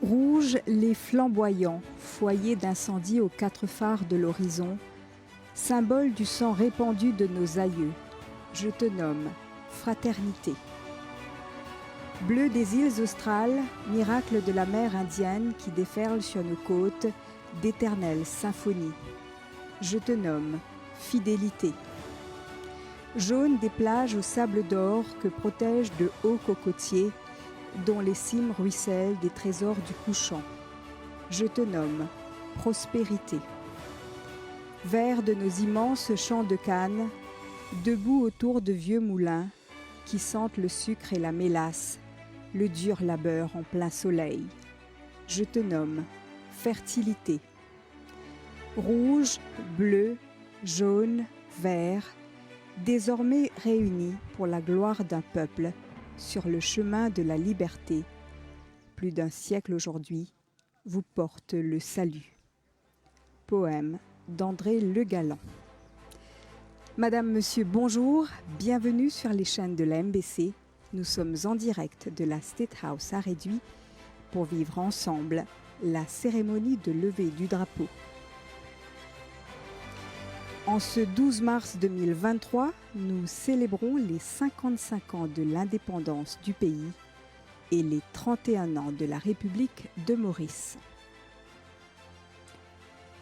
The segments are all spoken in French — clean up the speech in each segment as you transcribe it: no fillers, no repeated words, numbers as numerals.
Rouges les flamboyants, foyers d'incendie aux quatre phares de l'horizon, symbole du sang répandu de nos aïeux, je te nomme fraternité. Bleu des îles australes, miracle de la mer Indienne qui déferle sur nos côtes, d'éternelles symphonies, je te nomme fidélité. Jaune des plages au sable d'or que protègent de hauts cocotiers, dont les cimes ruissellent des trésors du couchant, je te nomme prospérité. Vert de nos immenses champs de canne, debout autour de vieux moulins qui sentent le sucre et la mélasse, le dur labeur en plein soleil, je te nomme fertilité. Rouge, bleu, jaune, vert, désormais réunis pour la gloire d'un peuple sur le chemin de la liberté, plus d'un siècle aujourd'hui, vous porte le salut. Poème d'André Le Galland. Madame, Monsieur, bonjour, bienvenue sur les chaînes de la MBC. Nous sommes en direct de la State House à Réduit pour vivre ensemble la cérémonie de levée du drapeau. En ce 12 mars 2023, nous célébrons les 55 ans de l'indépendance du pays et les 31 ans de la République de Maurice.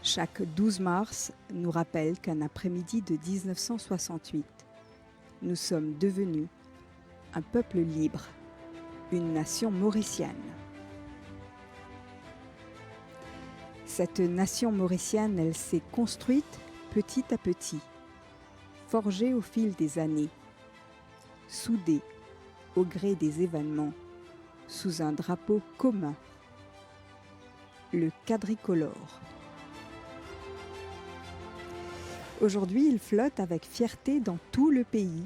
Chaque 12 mars nous rappelle qu'un après-midi de 1968, nous sommes devenus un peuple libre, une nation mauricienne. Cette nation mauricienne, elle s'est construite petit à petit, forgée au fil des années, soudée au gré des événements, sous un drapeau commun, le quadricolore. Aujourd'hui, il flotte avec fierté dans tout le pays,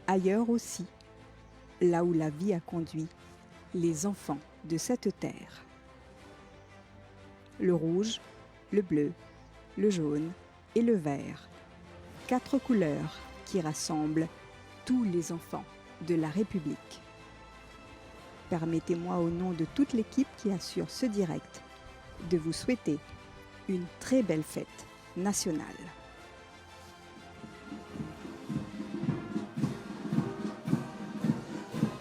ailleurs aussi, là où la vie a conduit les enfants de cette terre. Le rouge, le bleu, le jaune et le vert, 4 couleurs qui rassemblent tous les enfants de la République. Permettez-moi au nom de toute l'équipe qui assure ce direct de vous souhaiter une très belle fête nationale.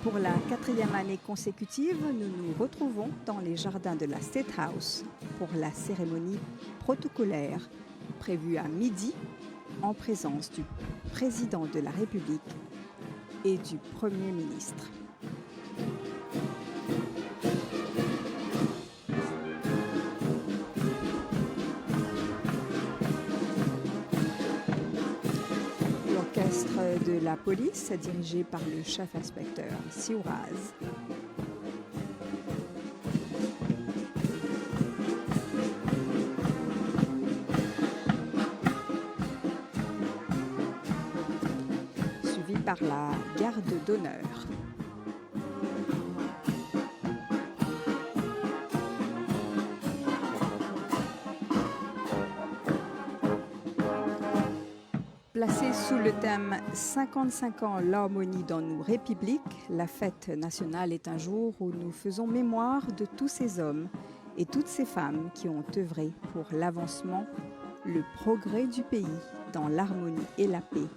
Pour la 4e année consécutive, nous nous retrouvons dans les jardins de la State House pour la cérémonie protocolaire prévue à midi en présence du président de la République et du Premier ministre. L'orchestre de la police, dirigé par le chef-inspecteur Sioraz. Suivi par la garde d'honneur. Placée sous le thème « 55 ans, l'harmonie dans nos républiques », la fête nationale est un jour où nous faisons mémoire de tous ces hommes et toutes ces femmes qui ont œuvré pour l'avancement, le progrès du pays dans l'harmonie et la paix,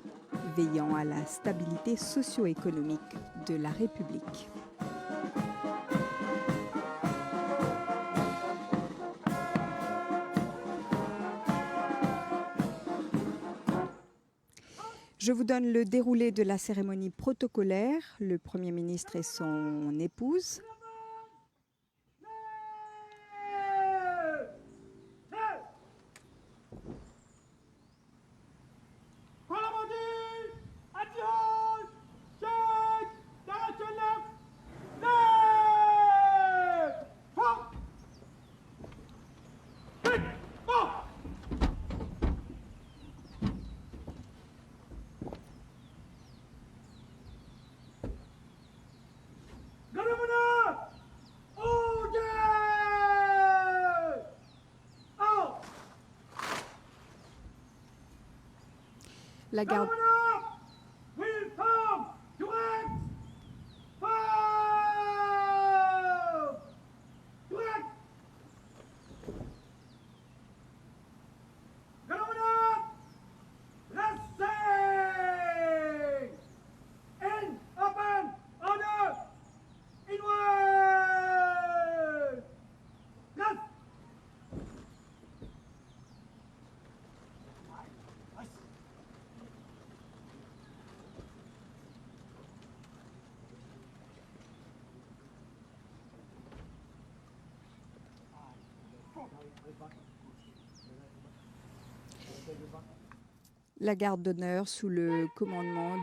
veillant à la stabilité socio-économique de la République. Je vous donne le déroulé de la cérémonie protocolaire, le Premier ministre et son épouse. La garde. La garde d'honneur sous le commandement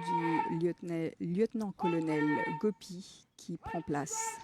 du lieutenant-colonel Gopi qui prend place.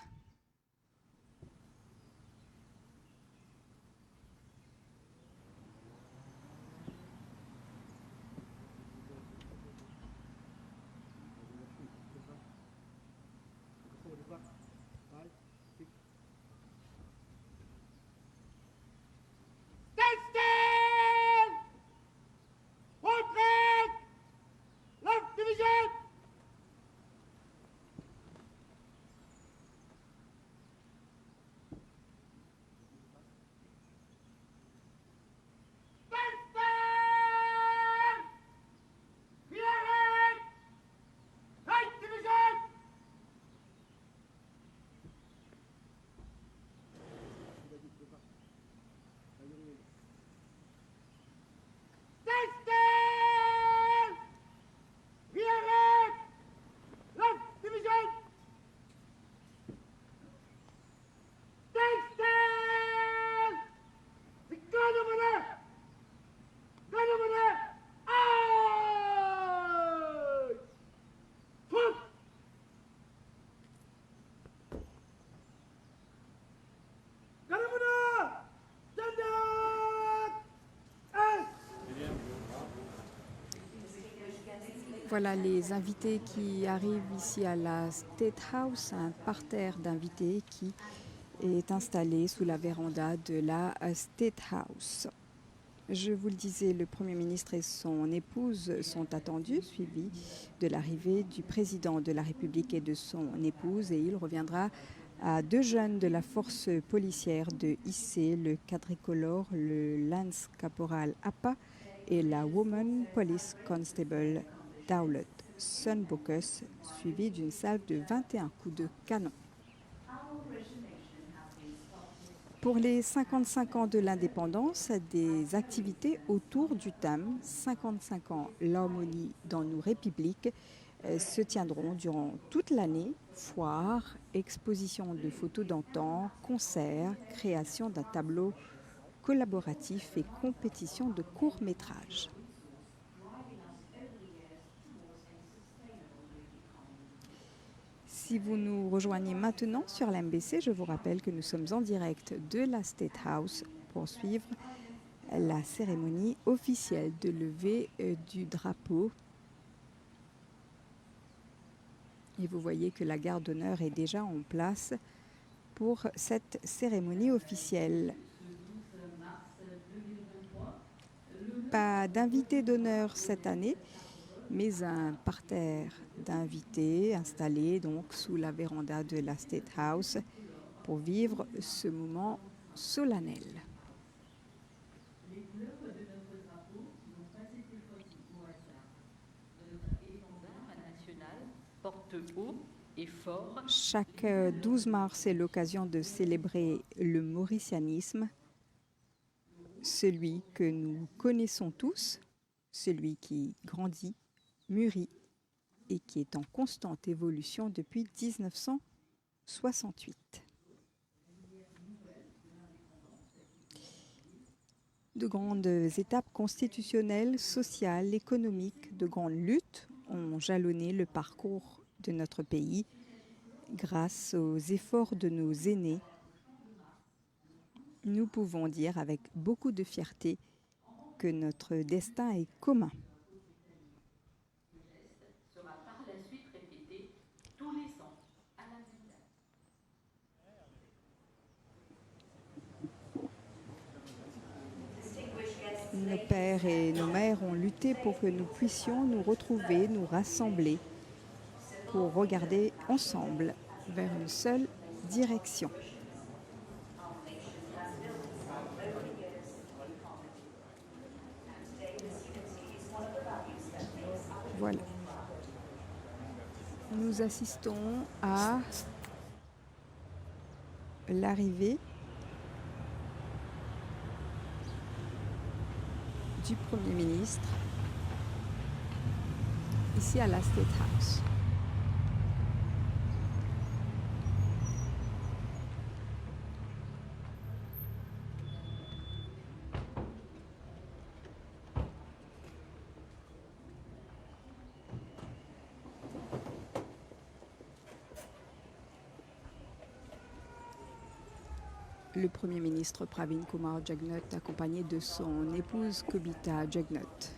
Voilà les invités qui arrivent ici à la State House, un parterre d'invités qui est installé sous la véranda de la State House. Je vous le disais, le Premier ministre et son épouse sont attendus, suivis de l'arrivée du président de la République et de son épouse, et il reviendra à deux jeunes de la force policière de hisser le quadricolore, le Lance Caporal Appa et la Woman Police Constable Dowlett Sunbuckus, suivi d'une salve de 21 coups de canon. Pour les 55 ans de l'indépendance, des activités autour du thème 55 ans l'harmonie dans nos républiques se tiendront durant toute l'année. Foires, expositions de photos d'antan, concerts, création d'un tableau collaboratif et compétition de courts-métrages. Si vous nous rejoignez maintenant sur l'MBC, je vous rappelle que nous sommes en direct de la State House pour suivre la cérémonie officielle de levée du drapeau. Et vous voyez que la garde d'honneur est déjà en place pour cette cérémonie officielle. Pas d'invité d'honneur cette année, mais un parterre d'invités installé donc sous la véranda de la State House pour vivre ce moment solennel. Les couleurs de notre drapeau n'ont pas été choisies au hasard. Notre étendard national porte haut et fort. Chaque 12 mars est l'occasion de célébrer le mauricianisme, celui que nous connaissons tous, celui qui grandit, mûrit et qui est en constante évolution depuis 1968. De grandes étapes constitutionnelles, sociales, économiques, de grandes luttes ont jalonné le parcours de notre pays grâce aux efforts de nos aînés. Nous pouvons dire avec beaucoup de fierté que notre destin est commun. Nos pères et nos mères ont lutté pour que nous puissions nous retrouver, nous rassembler, pour regarder ensemble vers une seule direction. Voilà. Nous assistons à l'arrivée du Premier ministre ici à la State House. le Premier ministre Pravin Kumar Jagnnath, accompagné de son épouse Kobita Jagnnath,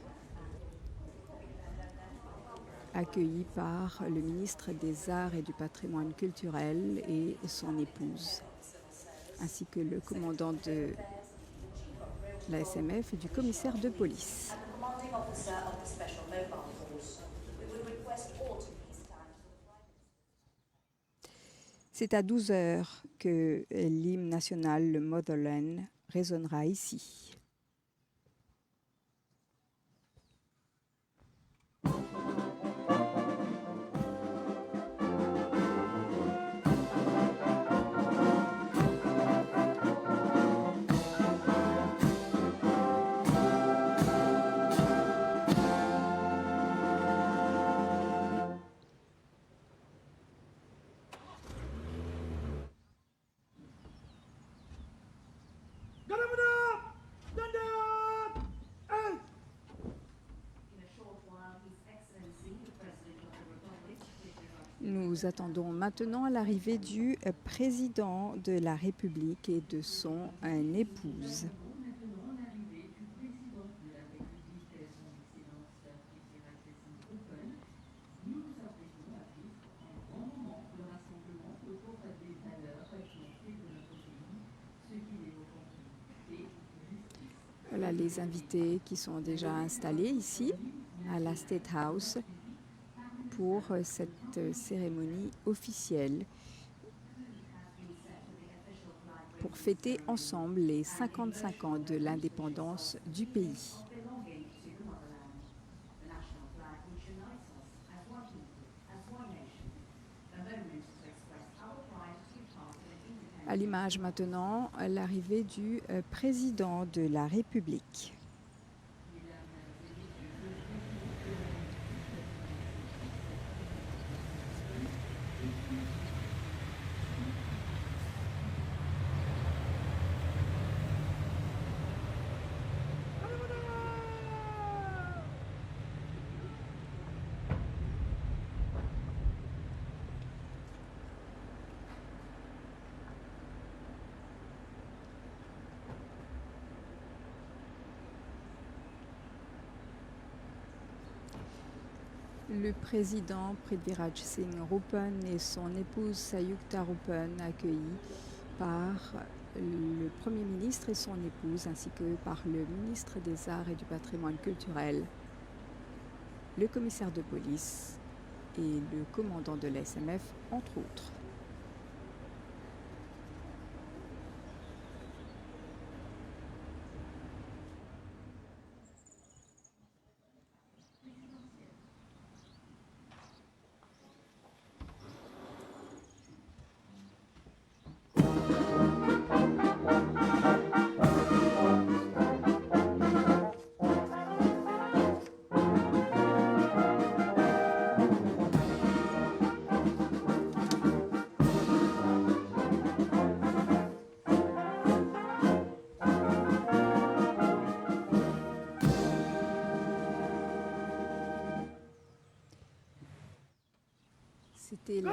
accueilli par le ministre des Arts et du Patrimoine culturel et son épouse, ainsi que le commandant de la SMF et du commissaire de police. C'est à 12 heures que l'hymne national, le Motherland, résonnera ici. Nous attendons maintenant l'arrivée du président de la République et de son épouse. Voilà les invités qui sont déjà installés ici à la State House pour cette cérémonie officielle pour fêter ensemble les 55 ans de l'indépendance du pays. À l'image maintenant, l'arrivée du président de la République. Le président Prithviraj Singh Rupan et son épouse Sayukta Rupan, accueillis par le Premier ministre et son épouse, ainsi que par le ministre des Arts et du Patrimoine culturel, le commissaire de police et le commandant de la SMF, entre autres. C'était la...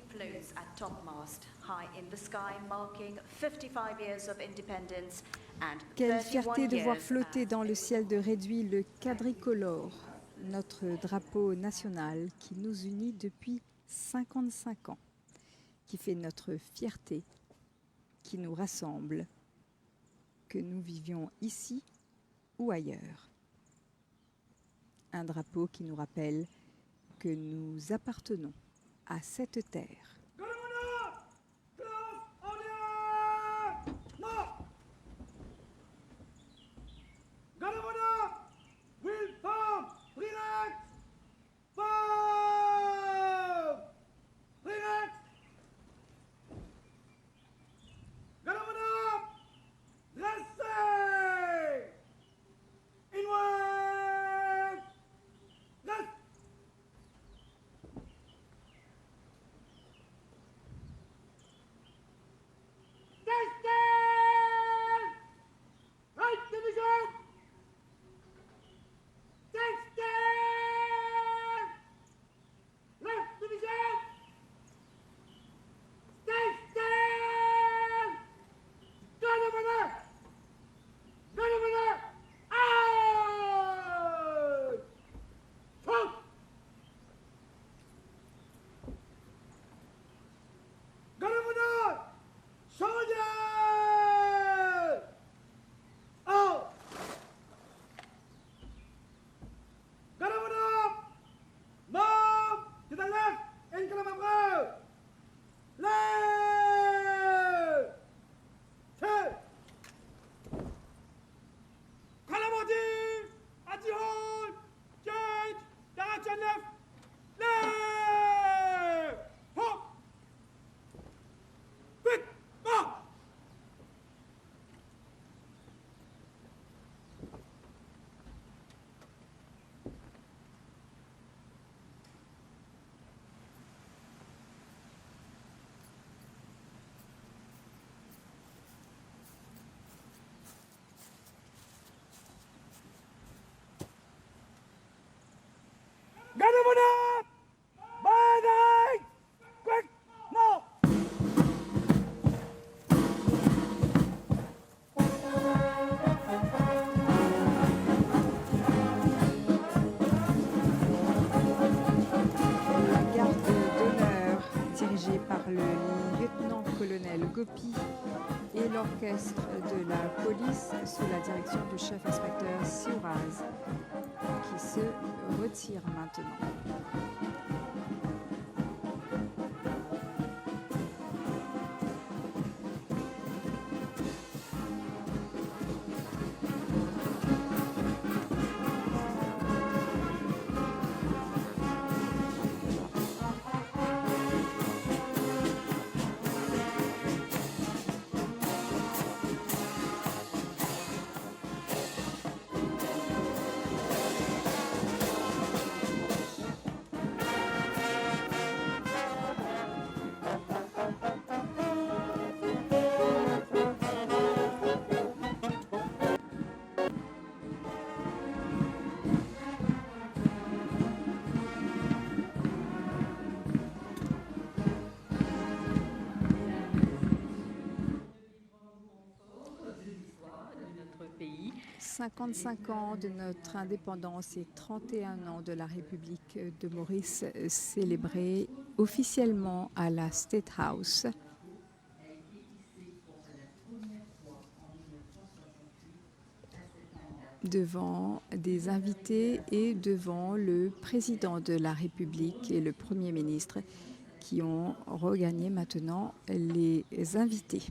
Floats at topmast, high in the sky, marking 55 years of independence and Quelle 31 fierté de voir years flotter dans le ciel de réduit le quadricolore, notre drapeau national qui nous unit depuis 55 ans, qui fait notre fierté, qui nous rassemble, que nous vivions ici ou ailleurs. Un drapeau qui nous rappelle que nous appartenons à cette terre. Gopi et l'orchestre de la police sous la direction du chef-inspecteur Siouraz qui se retire maintenant. Pays. 55 ans de notre indépendance et 31 ans de la République de Maurice célébrés officiellement à la State House. Devant des invités et devant le président de la République et le Premier ministre qui ont regagné maintenant les invités.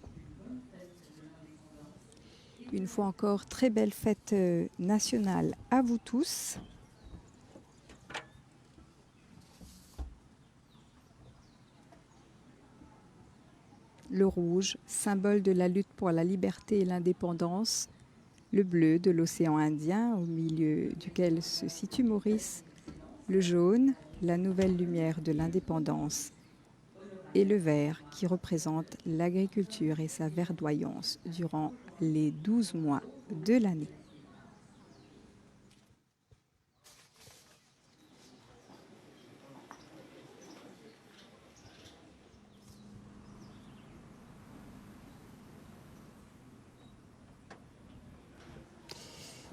Une fois encore, très belle fête nationale à vous tous. Le rouge, symbole de la lutte pour la liberté et l'indépendance. Le bleu de l'océan Indien, au milieu duquel se situe Maurice. Le jaune, la nouvelle lumière de l'indépendance. Et le vert qui représente l'agriculture et sa verdoyance durant les 12 mois de l'année.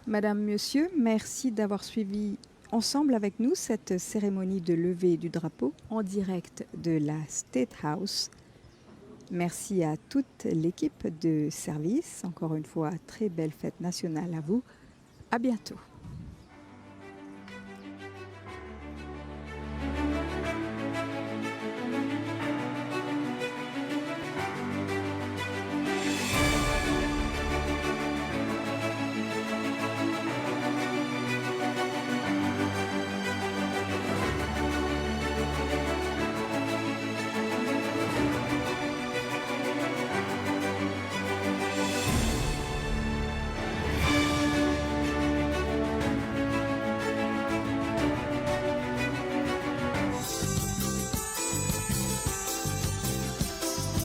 Madame, Monsieur, merci d'avoir suivi ensemble avec nous cette cérémonie de levée du drapeau en direct de la State House. Merci à toute l'équipe de service. Encore une fois, très belle fête nationale à vous. À bientôt.